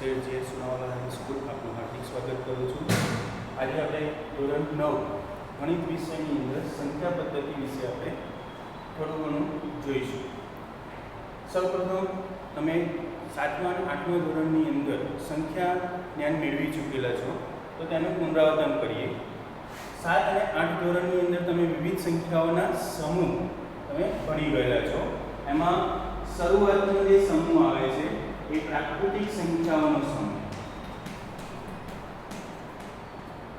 જે સુનાવાલા high school આપનું હાર્દિક સ્વાગત કરું છું. આજે આપણે ધોરણ 9 ગણિત વિષયની અંદર સંખ્યા પદ્ધતિ વિશે આપણે થોડું ઘણું જોઈશું. સૌપ્રથમ તમે 7મા અને 8મા ધોરણની અંદર સંખ્યા જ્ઞાન મેળવી ચૂકેલા છો, તો તેનું પુનરાવર્તન કરીએ. 7 અને 8 ધોરણની અંદર તમે વિવિધ સંખ્યાઓના સમૂહ તમે ભણી ગયેલા છો. એમાં શરૂઆતનો જે સમૂહ આવે છે એ પ્રાકૃતિક સંખ્યાઓનો સમૂહ.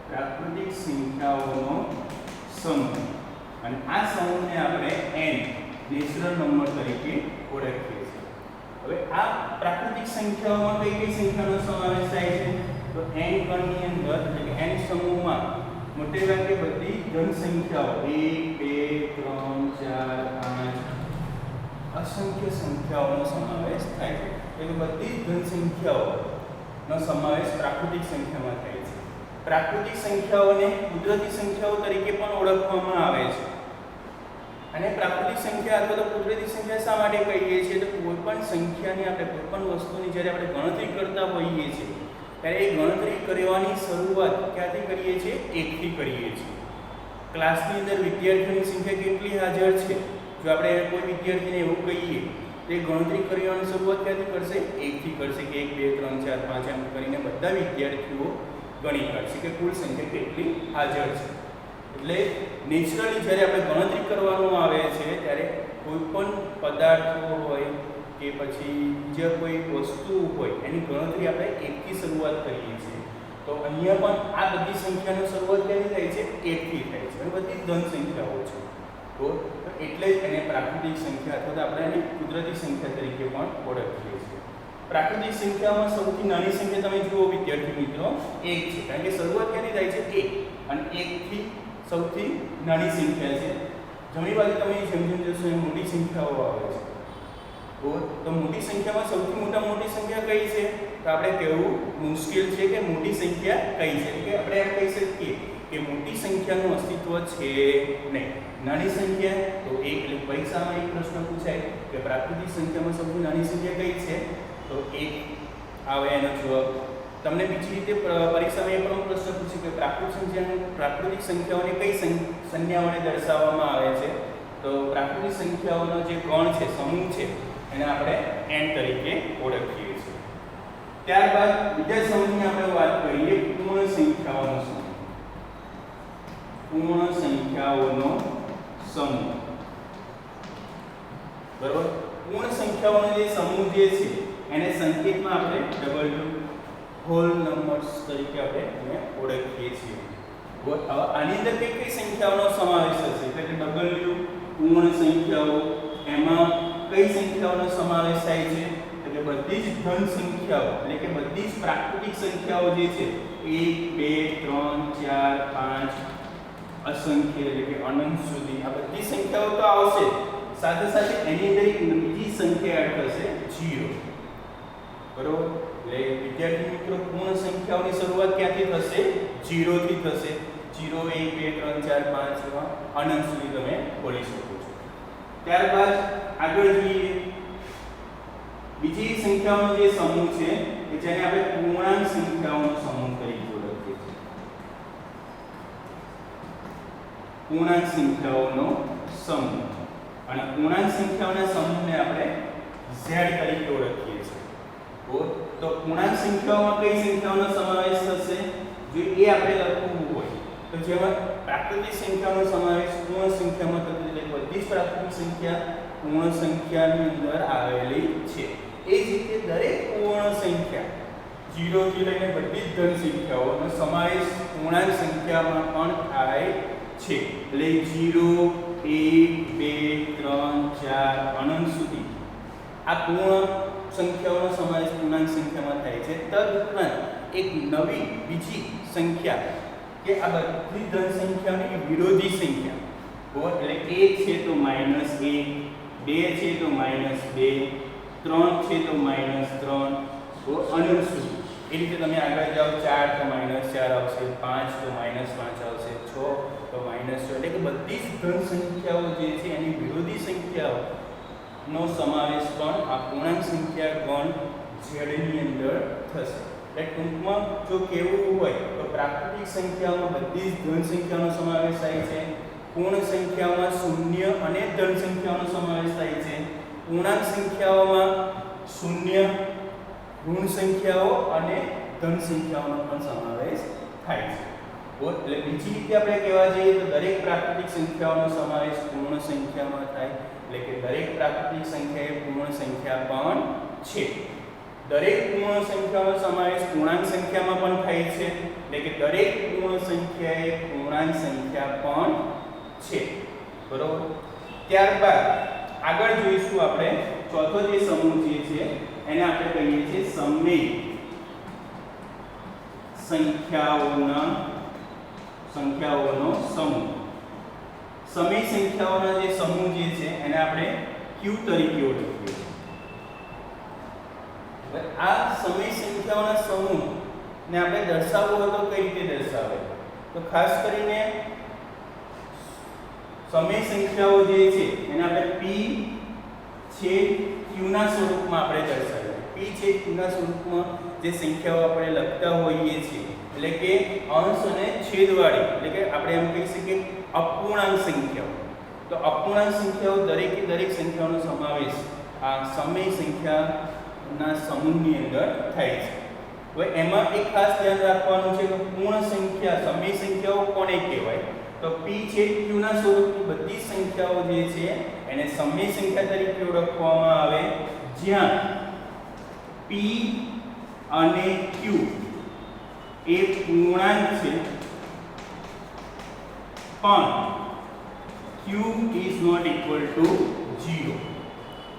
પ્રાકૃતિક સંખ્યાઓનો સમૂહ, અને આ સમૂહને આપણે n નેચરલ નંબર તરીકે ઓળખીએ છીએ. હવે આ પ્રાકૃતિક સંખ્યાઓમાં કઈ કઈ સંખ્યાનો સમાવેશ થાય છે? તો n ગણની અંદર એટલે કે n સમૂહમાં મોટે ભાગે બધી ધન સંખ્યાઓ 1 2 3 4 5 અસંખ્ય સંખ્યાઓનો સમાવેશ થાય છે. એટલે બધી ધન સંખ્યાઓનો સમાવેશ પ્રાકૃતિક સંખ્યામાં થાય છે. પ્રાકૃતિક સંખ્યાઓને કુદરતી સંખ્યાઓ તરીકે પણ ઓળખવામાં આવે છે. અને પ્રાકૃતિક સંખ્યા અથવા તો કુદરતી સંખ્યા શા માટે કહીએ છીએ? તો કોઈ પણ સંખ્યાની આપણે કોઈ પણ વસ્તુની જ્યારે આપણે ગણતરી કરતા હોઈએ છીએ ત્યારે એ ગણતરી કરવાની શરૂઆત ક્યાંથી કરીએ છીએ? 1 થી કરીએ છીએ. ક્લાસની અંદર વિદ્યાર્થીઓની સંખ્યા કેટલી હાજર છે, જો આપણે કોઈ વિદ્યાર્થીને એવું કહીએ તે ગણતરી કરવાની શરૂઆત ક્યાંથી કરશે? 1 થી કરશે કે 1 2 3 4 5 એમ કરીને બધા વિદ્યાર્થીઓ ગણી કાઢશે કે કુલ સંખ્યા કેટલી હાજર છે. એટલે નેચરલી જ્યારે આપણે ગણતરી કરવાનું આવે છે ત્યારે કોઈ પણ પદાર્થો હોય કે પછી બીજા કોઈ વસ્તુ હોય એની ગણતરી આપણે 1 થી શરૂઆત કરીએ છીએ. તો અહીંયા પણ આ બધી સંખ્યાની શરૂઆત ક્યાંથી થાય છે? 1 થી થાય છે. અને બધી ધન સંખ્યાઓ છે. તો એટલે જ એને પ્રાકૃતિક સંખ્યા અથવા તો આપણે એને કુદરતી સંખ્યા તરીકે પણ ઓળખીએ છીએ. પ્રાકૃતિક સંખ્યામાં સૌથી નાની સંખ્યા તમે જુઓ વિદ્યાર્થી મિત્રો 1 છે, કારણ કે શરૂઆત ક્યાંથી થાય છે? 1, અને 1 થી સૌથી નાની સંખ્યા છે. જમણી બાજુ તમે જેમ જેમ જશો એમ મોટી સંખ્યાઓ આવે છે. તો મોટી સંખ્યામાં સૌથી મોટી સંખ્યા કઈ છે? તો આપણે કહેવું મુશ્કેલ છે કે મોટી સંખ્યા કઈ છે. કે આપણે એમ કહી શકીએ કે મોટી સંખ્યાનું અસ્તિત્વ છે નહીં. નાની સંખ્યા તો 1, એટલે પરીક્ષામાં એક પ્રશ્ન પૂછાય કે પ્રાકૃતિક સંખ્યામાં સૌથી નાની સંખ્યા કઈ છે? તો 1 આવે એનો જવાબ. તમને બીજી રીતે પરીક્ષામાં એ પણ પ્રશ્ન પૂછે કે પ્રાકૃતિક સંખ્યાઓને કઈ સંજ્ઞાઓને દર્શાવવામાં આવે છે? તો પ્રાકૃતિક સંખ્યાઓનો જે ગણ છે, સમૂહ છે, એને આપણે n તરીકે ઓળખીએ છીએ. ત્યારબાદ બીજા સમૂહની આપણે વાત કરીએ પૂર્ણ સંખ્યાઓનો સમૂહ. પૂર્ણ સંખ્યાઓનો સમૂહ, બરાબર. પૂર્ણ સંખ્યાઓનો જે સમૂહ જે છે એને સંકેતમાં આપણે W હોલ નંબર્સ તરીકે આપણે એને ઓળખીએ છીએ. આની અંદર કઈ કઈ સંખ્યાઓનો સમાવેશ થશે? એટલે કે W પૂર્ણ સંખ્યાઓ, એમાં કઈ સંખ્યાઓનો સમાવેશ થાય છે? એટલે બધી જ ધન સંખ્યાઓ, એટલે કે બધી જ પ્રાકૃતિક સંખ્યાઓ જે છે 1 2 3 4 5 અસંખ્ય એટલે કે અનંત સુધી આ બધી સંખ્યાઓ તો આવશે. સાથે સાથે એની અંદર એક બીજી સંખ્યા એડ થશે 0, બરોબર. એટલે વિદ્યાર્થી મિત્રો પૂર્ણ સંખ્યાઓની શરૂઆત ક્યાંથી થશે? 0 થી થશે. 0 1 2 3 4 5 અનંત સુધી તમે બોલી શકો છો. ત્યારબાદ આગળ જોઈએ બીજી સંખ્યાઓનો જે સમૂહ છે કે જેને આપણે પૂર્ણાંક સંખ્યાઓનો સમૂહ તરીકે ઓળખીએ છીએ. પૂર્ણાંક સંખ્યાઓનો સમૂહ, અને પૂર્ણાંક સંખ્યાઓના સમૂહને આપણે z તરીકે ઓળખીએ છીએ. તો પૂર્ણાંક સંખ્યાઓમાં કઈ સંખ્યાઓનો સમાવેશ થશે? જો એ આપણે લખવું હોય તો જેમાં પ્રાકૃતિક સંખ્યાનો સમાવેશ પૂર્ણ સંખ્યામાં થતો, એટલે બધી જ પ્રાકૃતિક સંખ્યા પૂર્ણ સંખ્યાની અંદર આવેલી છે. એ જ રીતે દરેક પૂર્ણ સંખ્યા 0 થી લઈને બધી જ ધન સંખ્યાઓનો સમાવેશ પૂર્ણાંક સંખ્યામાં પણ થાય છે. એટલે 0 1 2 3 4 અનંત સુધી આ પૂર્ણ સંખ્યાઓનો સમાવેશ પૂર્ણાંક સંખ્યામાં થાય છે. તદુપરાંત એક નવી બીજી સંખ્યા કે આ બધી ધન સંખ્યાઓની વિરોધી સંખ્યા, એટલે 1 છે તો -1, 2 છે તો -2, 3 છે તો -3, અનંત સુધી. એ રીતે તમે આગળ જાઓ, 4 તો -4 આવશે, 5 તો -5 આવશે, 6 તો -6. એટલે કે બધી જ ધન સંખ્યાઓ જે છે એની વિરોધી સંખ્યાઓ નો સમાવેશ પણ આ પૂર્ણાંક સંખ્યા ગણ z ની અંદર થશે. એટલે ટૂંકમાં જો કહેવું હોય તો પ્રાકૃતિક સંખ્યાઓમાં બધી જ ધન સંખ્યાઓનો સમાવેશ થાય છે, પૂર્ણ સંખ્યાઓમાં શૂન્ય અને ધન સંખ્યાઓનો સમાવેશ થાય છે, પૂર્ણાંક સંખ્યાઓમાં શૂન્ય, ઋણ સંખ્યાઓ અને ધન સંખ્યાઓનો પણ સમાવેશ થાય છે. એટલે બીજી રીતે આપણે કહેવા જઈએ તો દરેક પ્રાકૃતિક સંખ્યાઓનો સમાવેશ પૂર્ણ સંખ્યામાં થાય, એટલે કે દરેક પ્રાકૃતિક સંખ્યા એ પૂર્ણ સંખ્યા પણ છે. દરેક પૂર્ણ સંખ્યાનો સમાવેશ પૂર્ણાંક સંખ્યામાં પણ થાય છે, એટલે કે દરેક પૂર્ણ સંખ્યા એ પૂર્ણાંક સંખ્યા પણ છે. બરોબર. ત્યારબાદ આગળ જોઈશું આપણે ચોથો જે સમૂહ જે છે એને આપણે કહીએ છીએ સમય સંખ્યાઓનો સમૂહ. સમય સંખ્યાઓના જે સમૂહ જે છે એને આપણે Q તરીકે ઓળખીએ છીએ. હવે આ સમય સંખ્યાઓના સમૂહ ને આપણે દર્શાવવો હોય તો કઈ રીતે દર્શાવે? તો ખાસ કરીને સમય સંખ્યાઓ જે છે એને આપણે P છેદ Q ના સ્વરૂપમાં આપણે દર્શાવીએ. P છેદ Q ના સ્વરૂપમાં જે સંખ્યાઓ આપણે લખતા હોઈએ છીએ, એટલે કે અંશ અને છેદવાળી, એટલે કે આપણે એમ કહી શકીએ અપૂર્ણાંક સંખ્યાઓ. તો અપૂર્ણાંક સંખ્યાઓ દરેકે દરેક સંખ્યાઓનો સમાવેશ આ સમય સંખ્યાના સમૂહની અંદર થાય છે. હવે એમાં એક ખાસ ધ્યાન રાખવાનું છે કે પૂર્ણ સંખ્યા સમય સંખ્યાઓ કોને કહેવાય? તો P છેદ Q ના સ્વરૂપની બધી સંખ્યાઓ જે છે એને સમય સંખ્યા તરીકે ઓળખવામાં આવે, જ્યાં P અને Q એ પૂર્ણાંક છે પણ Q is not equal to 0.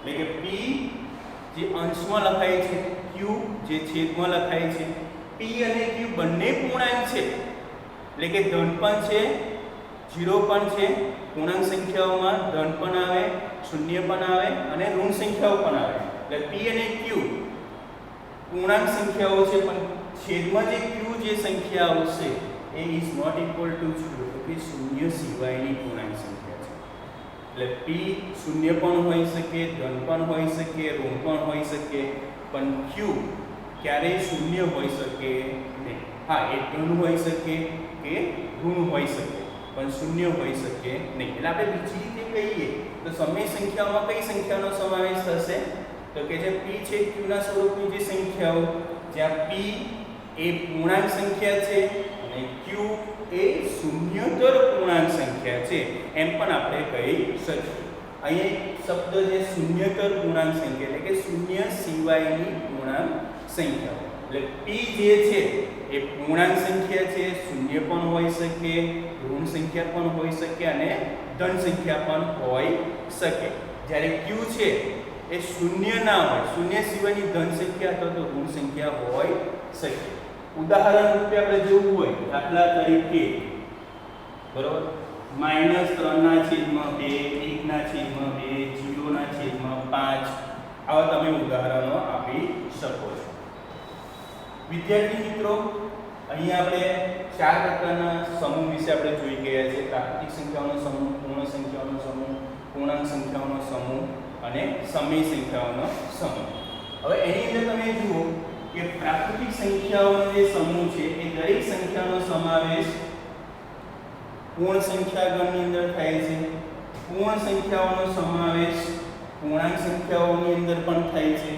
એટલે કે P જે અંશમાં લખાય છે, Q જે છેદમાં લખાય છે, P અને Q બંને પૂર્ણાંક છે, એટલે કે ધન પણ છે, 0 પણ છે. પૂર્ણાંક સંખ્યાઓમાં ધન પણ આવે, શૂન્ય પણ આવે અને ઋણ સંખ્યાઓ પણ આવે. એટલે P અને Q પૂર્ણાંક સંખ્યાઓ છે પણ છેદમાં જે Q જે સંખ્યા આવશે એ is not equal to 0, એટલે શૂન્ય સિવાયની પૂર્ણાંક સંખ્યા છે. એટલે P શૂન્ય પણ હોઈ શકે, ધન પણ હોઈ શકે, ઋણ પણ હોઈ શકે, પણ Q ક્યારેય શૂન્ય હોઈ શકે નહીં. હા, એ ધન હોઈ શકે કે ઋણ હોઈ શકે, પણ શૂન્ય હોઈ શકે નહીં. એટલે આપણે બીજી રીતે કહીએ તો સમય સંખ્યાઓમાં કઈ સંખ્યાનો સમાવેશ થશે? તો કે જે P છેદ Q ના સ્વરૂપની જે સંખ્યાઓ, જ્યાં P એ પૂર્ણાંક સંખ્યા છે અને Q એ શૂન્યતર પૂર્ણાંક સંખ્યા છે, એમ પણ આપણે કહી શકીએ. અહીંયા શબ્દ જે શૂન્યતર પૂર્ણાંક સંખ્યા, એટલે કે શૂન્ય સિવાયની પૂર્ણાંક સંખ્યાઓ. એટલે P જે છે એ પૂર્ણાંક સંખ્યા છે, શૂન્ય પણ હોઈ શકે, ઋણ સંખ્યા પણ હોઈ શકે અને ધન સંખ્યા પણ હોઈ શકે. જ્યારે Q છે એ શૂન્ય ના હોય, શૂન્ય સિવાયની ધન સંખ્યા અથવા તો ઋણ સંખ્યા હોઈ શકે. ઉદાહરણ રૂપે આપણે જોવું હોય, દાખલા તરીકે બરોબર, -3/2, 1/2, 0/5 આવા તમે ઉદાહરણો આપી શકો છો. વિદ્યાર્થી મિત્રો, અહીંયા આપણે 4 પ્રકારના સમૂહ વિશે આપણે જોઈ ગયા છે. પ્રાકૃતિક સંખ્યાઓનો સમૂહ, પૂર્ણ સંખ્યાઓનો સમૂહ, પૂર્ણાંક સંખ્યાઓનો સમૂહ અને સમય સંખ્યાઓનો સમૂહ. હવે એની અંદર તમે જુઓ કે પ્રાકૃતિક સંખ્યાઓનો જે સમૂહ છે એ દરેક સંખ્યાનો સમાવેશ પૂર્ણ સંખ્યા ગણની અંદર થાય છે. પૂર્ણ સંખ્યાઓનો સમાવેશ પૂર્ણાંક સંખ્યાઓની અંદર પણ થાય છે.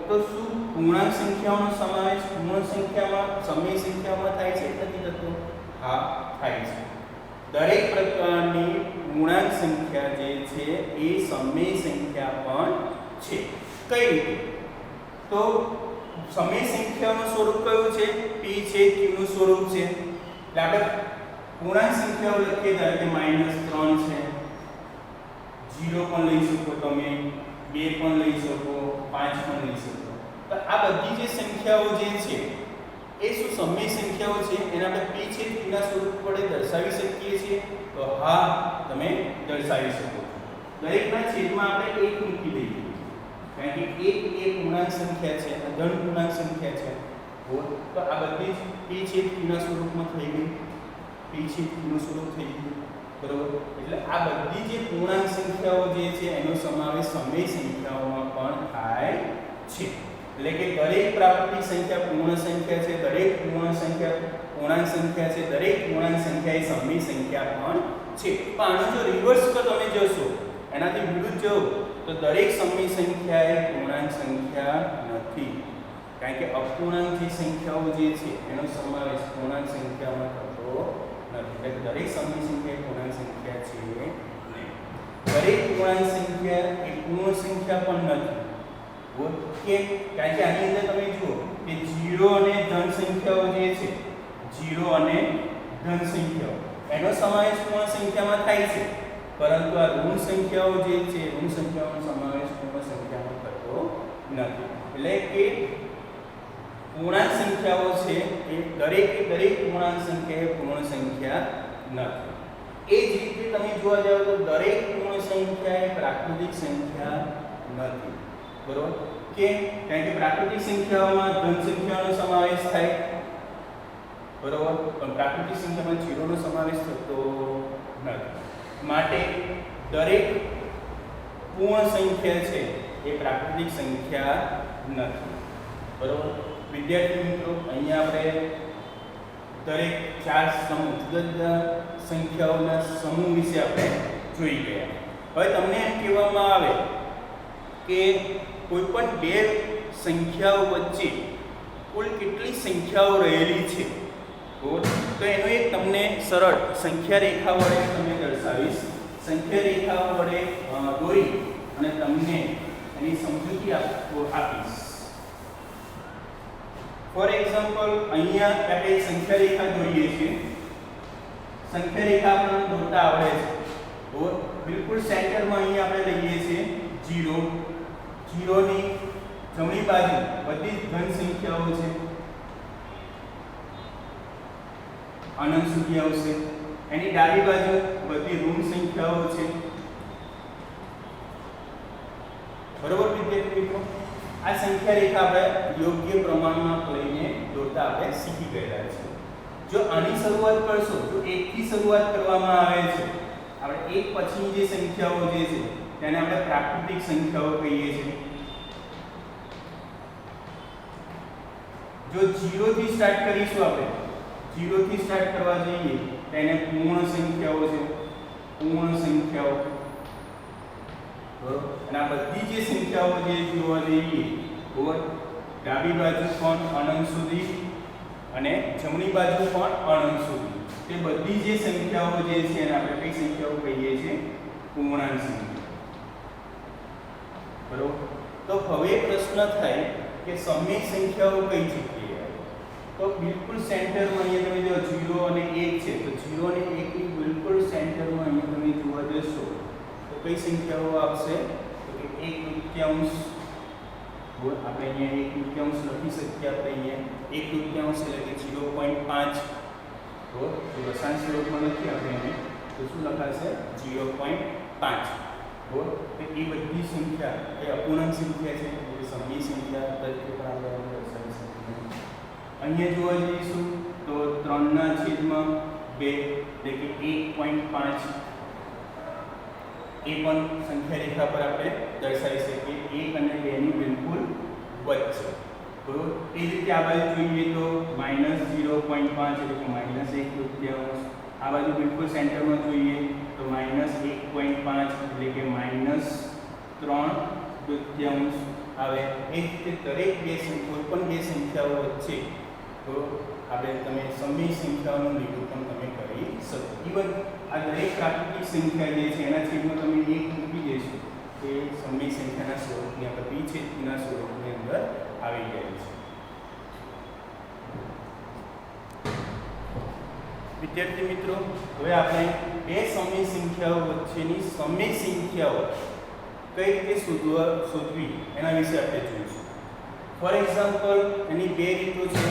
તો શું પૂર્ણાંક સંખ્યાઓનો સમાવેશ પૂર્ણ સંખ્યામાં સમય સંખ્યામાં થાય છે નથી થતો? હા, થાય છે. દરેક પ્રકારની પૂર્ણાંક સંખ્યા જે છે એ સમય સંખ્યા પણ છે. કઈ રીતે? તો સમય સંખ્યાનું સ્વરૂપ કયું છે? P છેદ Q નું સ્વરૂપ છે. એટલે આપણે પૂર્ણાંક સંખ્યાઓ લખીએ ધારો કે -3 છે, 0 પણ લઈ શકો તમે, 2 પણ લઈ શકો, 5 પણ લઈ શકો. તો આ બધી જે સંખ્યાઓ જે છે એ શું સમય સંખ્યાઓ છે? એને આપણે P છેદ Q ના સ્વરૂપ વડે દર્શાવી શકીએ છીએ. તો હા, તમે દર્શાવી શકો. દરેકના છેદમાં આપણે 1 મૂકી દઈએ, કારણ કે 1 એ પૂર્ણાંક સંખ્યા છે, ધન પૂર્ણાંક સંખ્યા છે. તો આ બધી જ P છેદ Q ના સ્વરૂપમાં થઈ ગઈ. P છેદ Q નું સ્વરૂપ થઈ ગયું. બરોબર. એટલે આ બધી જે પૂર્ણાંક સંખ્યાઓ જે છે એનો સમાવેશ સમય સંખ્યાઓમાં પણ થાય છે. એટલે કે દરેક પ્રાકૃતિક સંખ્યા પૂર્ણ સંખ્યા છે, દરેક પૂર્ણ સંખ્યા પૂર્ણાંક સંખ્યા છે, દરેક પૂર્ણાંક સંખ્યા એ સમય સંખ્યા પણ છે. પણ આનો જો રિવર્સ તમે જોશો, એનાથી વિરુદ્ધ જો, તો દરેક સમય સંખ્યા એ પૂર્ણાંક સંખ્યા નથી. કારણ કે અપૂર્ણાંક જે સંખ્યાઓ જે છે એનો સમાવેશ પૂર્ણાંક સંખ્યામાં થતો નથી. એટલે દરેક સમય સંખ્યા એ પૂર્ણાંક સંખ્યા છે નહીં. દરેક પૂર્ણાંક સંખ્યા એ પૂર્ણ સંખ્યા પણ નથી. ઓકે, કારણ કે આની અંદર તમે જુઓ કે 0 અને ધન સંખ્યાઓ જે છે, 0 અને ધન સંખ્યાઓ એનો સમાવેશ પૂર્ણ સંખ્યામાં થાય છે, પરંતુ આ ઋણ સંખ્યાઓ જે છે, ઋણ સંખ્યાઓનો સમાવેશ પૂર્ણ સંખ્યામાં થતો નથી. એટલે કે પૂર્ણાંક સંખ્યાઓ છે એ દરેક પૂર્ણાંક સંખ્યા એ પૂર્ણ સંખ્યા નથી. એ જ રીતે તમે જોવા જાવ તો દરેક પૂર્ણ સંખ્યા એ પ્રાકૃતિક સંખ્યા નથી. બરોબર? કેમ? કારણ કે પ્રાકૃતિક સંખ્યાઓમાં ધન સંખ્યાનો સમાવેશ થાય, બરોબર, પણ પ્રાકૃતિક સંખ્યામાં 0 નો સમાવેશ થતો નથી. માટે દરેક પૂર્ણ સંખ્યા છે એ પ્રાકૃતિક સંખ્યા નથી. બરોબર વિદ્યાર્થી મિત્રો, અહીંયા આપણે દરેક 4 સમૂહ, જુદા જુદા સંખ્યાઓના સમૂહ વિશે આપણે જોઈ ગયા. હવે તમને એમ કહેવામાં આવે કે કોઈ પણ બે સંખ્યાઓ વચ્ચે કુલ કેટલી સંખ્યાઓ રહેલી છે, તો એનો એક તમને સરળ સંખ્યા રેખા વડે તમે દર્શાવીશ. સંખ્યા રેખા વડે દોરી અને તમને એની સમજૂતી આપીશ. ફોર એક્ઝામ્પલ, અહીંયા આપણે સંખ્યા રેખા દોરીએ છીએ. સંખ્યા રેખા આપણને દોરતા આવડે છે. બિલકુલ સેન્ટરમાં અહીંયા આપણે લઈએ છીએ 0. 0 ની જમણી બાજુ બધી ધન સંખ્યાઓ છે, અનંત સુધી આવશે. એની ડાબી બાજુ બધી ઋણ સંખ્યાઓ છે. બરોબર વિદ્યાર્થી મિત્રો, આ સંખ્યા રેખા આપણે યોગ્ય પ્રમાણમાં લઈને દોરતા આપણે શીખી ગયા છે. જો આની શરૂઆત કરશો તો 1 થી શરૂઆત કરવામાં આવે છે. આપણે 1 પછી જે સંખ્યાઓ જે છે તેને આપણે પ્રાકૃતિક સંખ્યાઓ કહીએ છીએ. જો 0 થી સ્ટાર્ટ કરીશું, આપણે 0 થી સ્ટાર્ટ કરવા જઈએ તો એને પૂર્ણ સંખ્યાઓ છે, પૂર્ણ સંખ્યાઓ. બરોબર, અને આ બધી જે સંખ્યાઓ જે જોવા જઈએ, બરોબર, ડાબી બાજુ પણ અનંત સુધી અને જમણી બાજુ પણ અનંત સુધી, તે બધી જે સંખ્યાઓ જે છે એને આપણે કઈ સંખ્યાઓ કહીએ છીએ? પૂર્ણાંક સંખ્યા. બરોબર, તો હવે પ્રશ્ન થાય કે સમય સંખ્યાઓ કઈ જગ્યાએ? તો બિલકુલ સેન્ટરમાં અહીંયા તમે જો 0 અને 1 છે, તો 0 અને 1 ની બિલકુલ સેન્ટરમાં અહીંયા તમે જોવા જશો તો કઈ સંખ્યાઓ આવશે? તો કે 1/3. આપણે અહીંયા 1/3 લખી શકીએ. આપણે અહીંયા 1/3 એટલે કે 0.5. તો દશાંશ સ્વરૂપમાં લખીએ આપણે એને તો શું લખાશે? 0.5. બરોબર, તો એ બધી સંખ્યા એ અપૂર્ણાંક સંખ્યા છે, એ સમય સંખ્યા તરીકે પણ આપણે દર્શાવી શકીએ. અહીંયા જોવા જઈશું તો 3/2 એટલે કે 1.5 એ પણ સંખ્યા રેખા પર આપણે દર્શાવી શકીએ. 1 અને 2 ની બિલકુલ વચ્ચે. બરોબર, એ જ રીતે આ બાજુ જોઈએ તો -0.5 એટલે કે -1/3. આ બાજુ બિલકુલ સેન્ટરમાં જોઈએ તો -1.5 એટલે કે -3/3 આવે. એ જ રીતે દરેક કોઈ પણ બે સંખ્યાઓ વચ્ચે તો આપણે તમે સમય સંખ્યાઓનું નિરૂપણ તમે કરી શકો. ઇવન આ દરેક પ્રાકૃતિક સંખ્યા જે છે એના છેદમાં તમે 1 મૂકી દેશો તે સમય સંખ્યાના સ્વરૂપની અંદર દ્વિછેદના સ્વરૂપની અંદર આવી જાય છે. વિદ્યાર્થી મિત્રો, હવે આપણે બે સમય સંખ્યાઓ વચ્ચેની સમય સંખ્યાઓ કઈ રીતે શોધવી એના વિશે આપણે જોઈશું. ફોર એક્ઝામ્પલ, એની બે રીતો છે.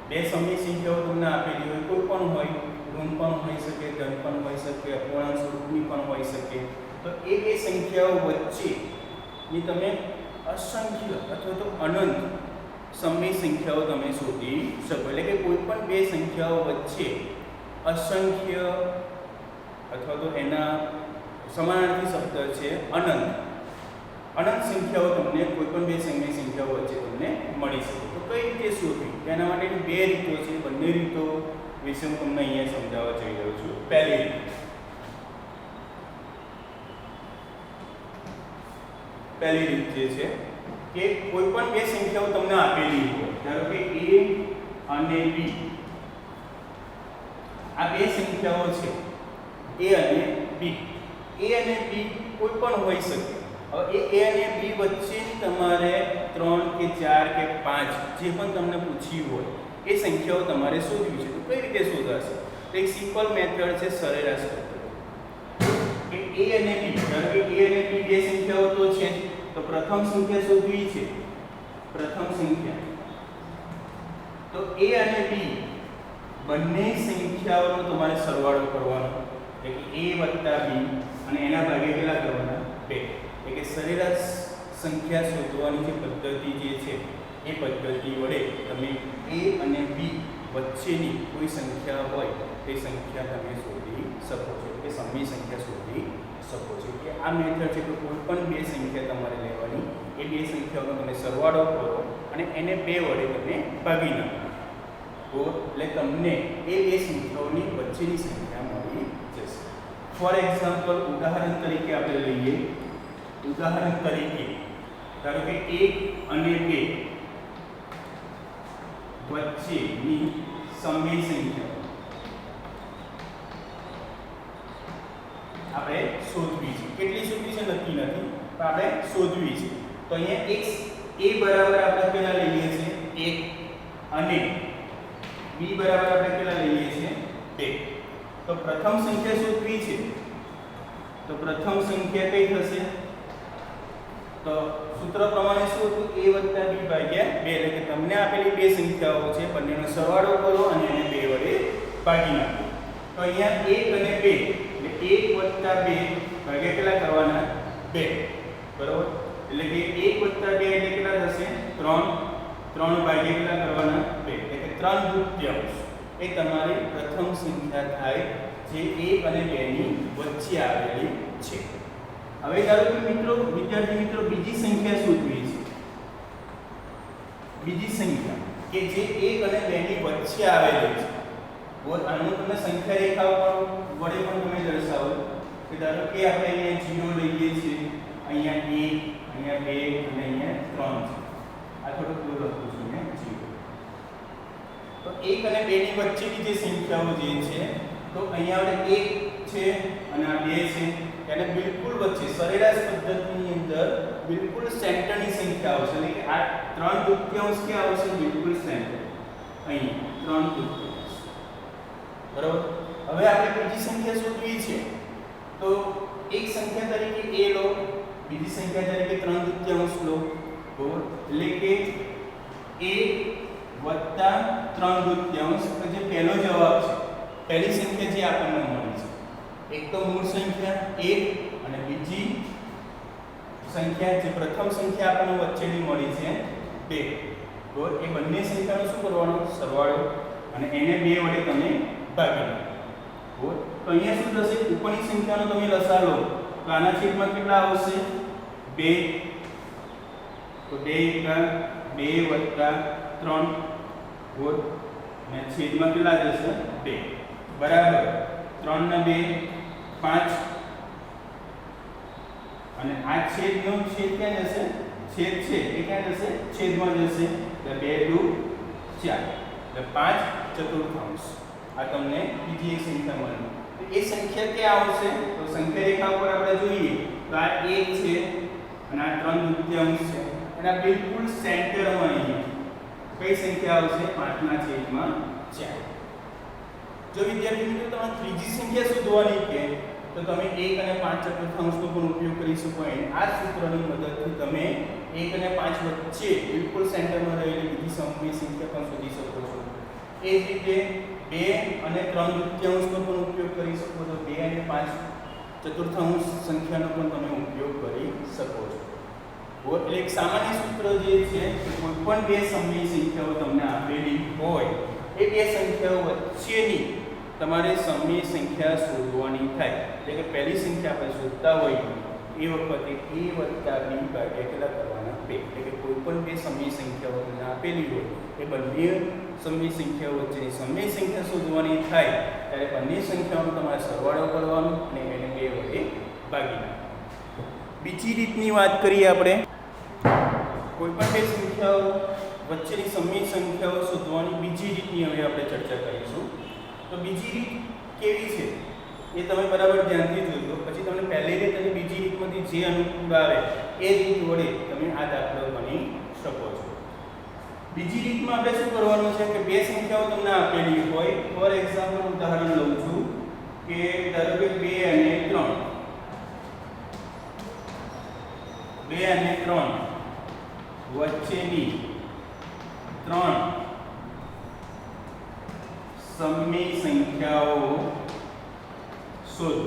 બે સમય સંખ્યાઓ તમને આપેલી હોય, કોઈ પણ હોય, ઋણ પણ હોઈ શકે, ધન પણ હોઈ શકે, અપૂર્ણાંક સ્વરૂપની પણ હોઈ શકે. તો એ બે સંખ્યાઓ વચ્ચેની તમે અસંખ્ય અથવા તો અનંત સમય સંખ્યાઓ તમે શોધી શકો. એટલે કે કોઈ પણ બે સંખ્યાઓ વચ્ચે અસંખ્ય અથવા તો એના સમાનાર્થી શબ્દ છે અનંત. અનંત સંખ્યાઓ તમને કોઈ પણ બે સમય સંખ્યાઓ વચ્ચે તમને શકે. તો કઈ રીતે શોધવી તેના માટેની બે રીતો છે. બંને રીતો વિશે હું તમને અહીંયા સમજાવવા જઈ રહ્યો છું. પહેલી રીત જે છે કે કોઈ પણ બે સંખ્યાઓ તમને આપેલી હોય, ધારો કે a અને b, આ બે સંખ્યાઓ છે a અને b. a અને b કોઈ પણ હોઈ શકે. હવે એ a અને b વચ્ચેની તમારે 3 કે 4 કે 5 જે પણ તમને પૂછ્યું હોય એ સંખ્યાઓ તમારે શોધવી છે. તો કઈ રીતે શોધાશે? તો એક સિમ્પલ મેથડ છે સરેરાશ પદ્ધતિ. કે a અને b, ધારો કે a અને b બે સંખ્યાઓ તો છે, તો પ્રથમ સંખ્યા શોધવી છે. પ્રથમ સંખ્યા તો a અને b બંને સંખ્યાઓનો તમારે સરવાળો કરવાનો, એટલે કે a + b અને એના ભાગે કેટલા કરવાના? 2. એટલે કે સરેરાશ સંખ્યા શોધવાની જે પદ્ધતિ જે છે એ પદ્ધતિ વડે તમે a અને b વચ્ચેની કોઈ સંખ્યા હોય તે સંખ્યા તમે શોધી શકો છો, કે સમય સંખ્યા શોધી શકો છો. કે આ મેથડ છે કે કોઈ પણ બે સંખ્યા તમારે લેવાની, એ બે સંખ્યાઓનો તમે સરવાળો કરો અને એને 2 વડે તમે ભાગી નાખો, તો એટલે તમને એ બે સંખ્યાઓની વચ્ચેની સંખ્યા મળી જશે. ફોર એક્ઝામ્પલ, ઉદાહરણ તરીકે આપણે લઈએ. ઉદાહરણ તરીકે ધારો કે 1 અને 2 વચ્ચેની સમય સંખ્યા આપણે શોધવી છે. કેટલી શોધવી છે નક્કી નથી, પણ આપણે શોધવી છે. તો અહીંયા a બરાબર આપણે કેટલા લઈએ છીએ? 1 અને b બરાબર આપણે કેટલા લઈએ છીએ? 2. તો પ્રથમ સંખ્યા શોધવી છે. તો પ્રથમ સંખ્યા કઈ થશે? તો સૂત્ર પ્રમાણે શું હતું? a + b ભાગ્યા 2. એટલે કે તમને આપેલી બે સંખ્યાઓ છે, બંનેનો સરવાળો કરો અને એને 2 વડે ભાગી નાખો. તો અહીંયા 1 અને 2 એટલે 1 + 2 ભાગ્યા કેટલા કરવાના? 2. બરોબર? એટલે કે 1 + 2 એટલે કેટલા થશે? 3. 3 ભાગ્યા કેટલા કરવાના? 2. એટલે કે 3/2 એ તમારી પ્રથમ સંખ્યા થાય જે 1 અને 2 ની વચ્ચે આવેલી છે. હવે ધારો કે વિદ્યાર્થી મિત્રો બીજી સંખ્યા શોધવી છે. બીજી સંખ્યા કે જે 1 અને 2 ની વચ્ચે આવેલી છે. આનું તમે સંખ્યા રેખા વડે પણ તમે દર્શાવો કે ધારો કે આપણે અહીંયા 0 લઈએ છીએ, અહીંયા 1, અહીંયા 2 અને અહીંયા 3 છે. આ થોડું દૂર લખું છું મેં 0. તો 1 અને 2 ની વચ્ચેની જે સંખ્યાઓ જે છે, તો અહીંયા આપણે 1 છે અને આ 2 છે, એને બિલકુલ વચ્ચે સરેરાશ પદ્ધતિની અંદર બિલકુલ સેન્ટરની સંખ્યા આવશે. એટલે કે આ 3/2 કે આવશે બિલકુલ સેન્ટર, અહીં 3/2. બરાબર? હવે આપણે બીજી સંખ્યા શોધવી છે. તો એક સંખ્યા તરીકે a લો, બીજી સંખ્યા તરીકે 3/2 લો. બરાબર? એટલે કે a + 3/2 જે પહેલો જવાબ છે, પહેલી સંખ્યા જે આપણને મળી છે. એક તો મૂળ સંખ્યા 1 અને બીજી સંખ્યા જે પ્રથમ સંખ્યા આપણને વચ્ચેની મળી છે 2. તો એ બંને સંખ્યાનો શું કરવાનો? સરવાળો અને એને 2 વડે તમે ભાગી નાખો. તો અહીંયા શું થશે? ઉપરની સંખ્યાનો તમે લસા લો તો આના છેદમાં કેટલા આવશે? 2. તો 2 + 2 + 3 બોલ અને છેદમાં કેટલા જશે? 2. બરાબર? 3 ને 2 5 અને આ છેદનો છેદ ક્યાં જશે? છેદ છે એ ક્યાં જશે? છેદમાં જશે. એટલે 2 × 4 એટલે 5/4. આ તમને બીજી એક સંખ્યા મળી. તો એ સંખ્યા ક્યાં આવશે? તો સંખ્યા રેખા પર આપણે જોઈએ તો આ 1 છે અને આ 3/2 છે. એના બિલકુલ સેન્ટરમાં અહીંયા કઈ સંખ્યા આવશે? 5/4. જો વિદ્યાર્થી મિત્રો તમારે ત્રીજી સંખ્યા શોધવાની કે તો તમે 1 અને 5/4 નો પણ ઉપયોગ કરી શકો. આ સૂત્રની મદદથી તમે 1 અને 5 વચ્ચે બિલકુલ સેન્ટરમાં રહેલી બીજી સમય સંખ્યા પણ શોધી શકો છો. એ જ રીતે 2 અને 3/2 નો પણ ઉપયોગ કરી શકો છો. 2 અને 5/4 સંખ્યાનો પણ તમે ઉપયોગ કરી શકો છો. એટલે એક સામાન્ય સૂત્ર જે છે કે કોઈ પણ બે સમય સંખ્યાઓ તમને આપેલી હોય એ બે સંખ્યાઓ વચ્ચેની તમારે સમય સંખ્યા શોધવાની થાય. એટલે કે પહેલી સંખ્યા આપણે શોધતા હોઈએ એ વખતે a + b ભાગ્યા કેટલા કરવાના? 2. એટલે કે કોઈ પણ બે સમય સંખ્યાઓ તમને આપેલી હોય એ બંને સમય સંખ્યાઓ વચ્ચેની સમય સંખ્યા શોધવાની થાય ત્યારે બંને સંખ્યાઓનો તમારે સરવાળો કરવાનો અને એને 2 વડે ભાગી નાખવાનો. બીજી રીતની વાત કરીએ આપણે, કોઈ પણ બે સંખ્યાઓ વચ્ચેની સમય સંખ્યાઓ શોધવાની બીજી રીતની હવે આપણે ચર્ચા કરીશું. તો બીજી રીત કેવી છે એ તમે બરાબર ધ્યાનથી જોજો, પછી તમને પહેલી રીત અને બીજી રીતમાંથી જે અનુકૂળ આવે એ રીત વડે તમે આ દાખલો ગણી શકો છો. બીજી રીતમાં આપણે શું કરવાનું છે કે બે સંખ્યાઓ તમને આપેલી હોય, ફોર એક્ઝામ્પલ ઉદાહરણ લઉં છું કે ધારો કે 2 અને 3, 2 અને 3 વચ્ચેની 3 સમય સંખ્યાઓ શોધો.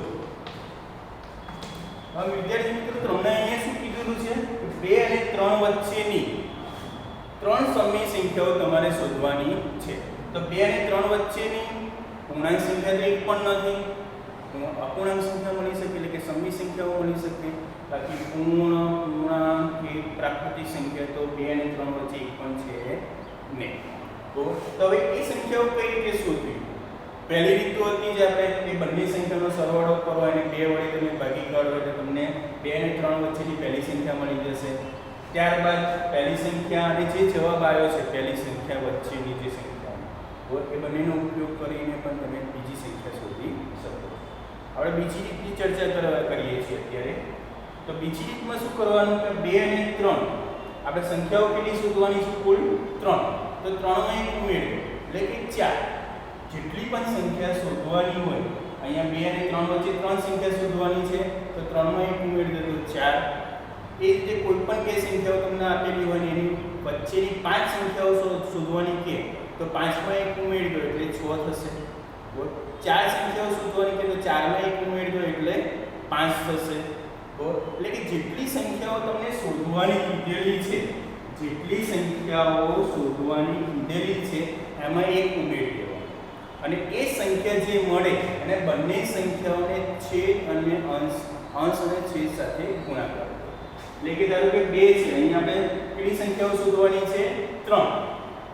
હવે વિદ્યાર્થી મિત્રો તમને અહીંયા શું કીધું છે? 2 અને 3 વચ્ચેની 3 સમય સંખ્યાઓ તમારે શોધવાની છે. તો 2 અને 3 વચ્ચેની પૂર્ણાંક સંખ્યા તો એક પણ નથી, અપૂર્ણાંક સંખ્યા મળી શકે એટલે કે સમય સંખ્યાઓ મળી શકે. બાકી પૂર્ણ, પૂર્ણાંક કે પ્રાકૃતિક સંખ્યા તો 2 અને 3 વચ્ચે એક પણ છે નહીં. તો હવે એ સંખ્યાઓ કઈ રીતે શોધવી? પહેલી રીત તો હતી જે આપણે એ બંને સંખ્યાનો સરવાળો કરો અને 2 વડે તમે ભાગી કાઢો એટલે તમને 2 અને 3 વચ્ચેની પહેલી સંખ્યા મળી જશે. ત્યારબાદ પહેલી સંખ્યા અને જે જવાબ આવ્યો છે પહેલી સંખ્યા વચ્ચેની જે સંખ્યા એ બંનેનો ઉપયોગ કરીને પણ તમે બીજી સંખ્યા શોધી શકો. હવે બીજી રીતની ચર્ચા કરીએ છીએ અત્યારે. તો બીજી રીતમાં શું કરવાનું કે 2 અને 3 આપણે સંખ્યાઓ કેટલી શોધવાની છે? કુલ 3. તો 3 માં 1 ઉમેરો એટલે કે 4. જેટલી પણ સંખ્યા શોધવાની હોય, અહીંયા 2 અને 3 વચ્ચે 3 સંખ્યા શોધવાની છે તો 3 માં 1 ઉમેરી દો તો 4. એ રીતે કોઈ પણ બે સંખ્યાઓ તમને આપેલી હોય ને એની વચ્ચેની 5 સંખ્યાઓ શોધવાની કે તો 5 માં 1 ઉમેરી દો એટલે 6 થશે. 4 સંખ્યાઓ શોધવાની કે તો 4 માં 1 ઉમેરી દો એટલે 5 થશે. એટલે કે જેટલી સંખ્યાઓ તમને શોધવાની કીધેલી છે, જેટલી સંખ્યાઓ શોધવાની કીધેલી છે એમાં 1 ઉમેરી દેવાનું અને એ સંખ્યા જે મળે અને બંને સંખ્યાઓને છેદ અને અંશ અને છેદ સાથે ગુણાકાર. એટલે કે ધારો કે 2 છે, અહીંયા આપણે કેટલી સંખ્યાઓ શોધવાની છે? 3.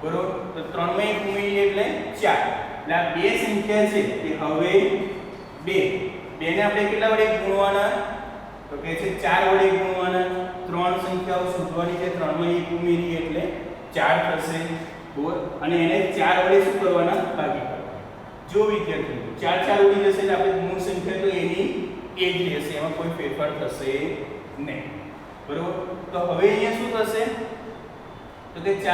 બરોબર. તો 3 માં 1 ઉમેરીએ એટલે 4. એટલે આ બે સંખ્યા છે કે હવે 2 ને આપણે કેટલા વડે ગુણવાના? તો કહે છે 4 વડે ગુણવાના. 3 સંખ્યાઓ શોધવાની છે, 3 માં 1 ઉમેરીએ એટલે 4 થશે. બરોબર. અને એને 4 વડે શું કરવાના? ભાગી કાઢવાના. જો વિદ્યાર્થીઓ 4 4 ઉડી જશે એટલે આપણે મૂળ સંખ્યા તો એની એ જ રહેશે, એમાં કોઈ ફેરફાર થશે નહીં. બરોબર. તો હવે અહીંયા શું થશે? તો કે 4